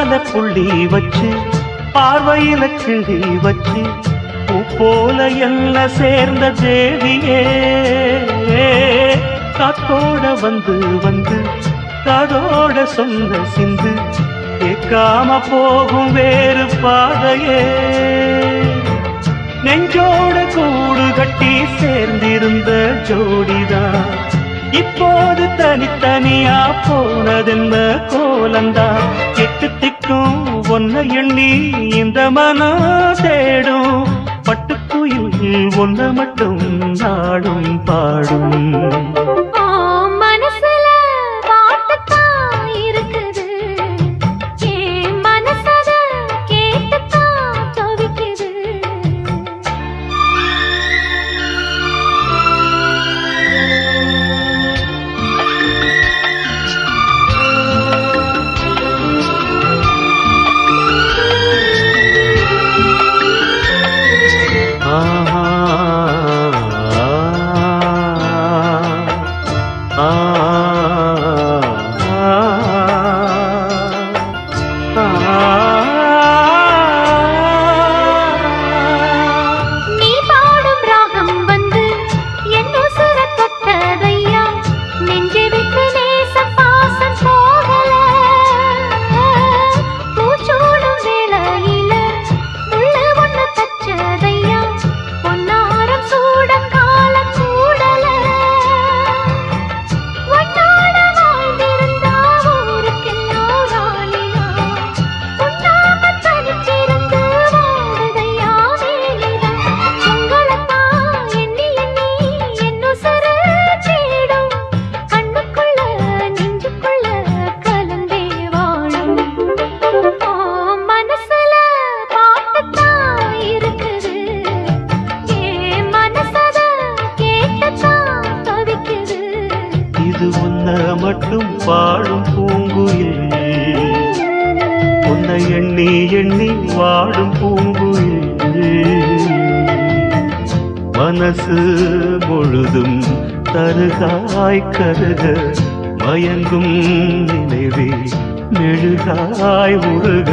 கண்ணால புள்ளி வச்சு பார்வையில கிள்ளி வச்சு பூ போல என்ன சேர்ந்த தேவியே காத்தோட வந்து வந்து காதோட சொன்ன சிந்து கேட்காம போகும் வேறு பாதையே நெஞ்சோட கூடு கட்டி சேர்ந்திருந்த ஜோடிதான் இப்போது தனித்தனியா போனதென்ன கோலந்தா எட்டு திக்கும் ஒன்ன எண்ணி இந்த மனம் தேடும் பட்டுக்குயில் ஒன்ன மட்டும் நாடும் பாடும் மட்டும் பாடும் பூங்குயில் உன்னை எண்ணி எண்ணி வாடும் பூங்குயில் மனசு முழுதும் தருகாய் கருக மயங்கும் நினைவே மெழுகாய் உருக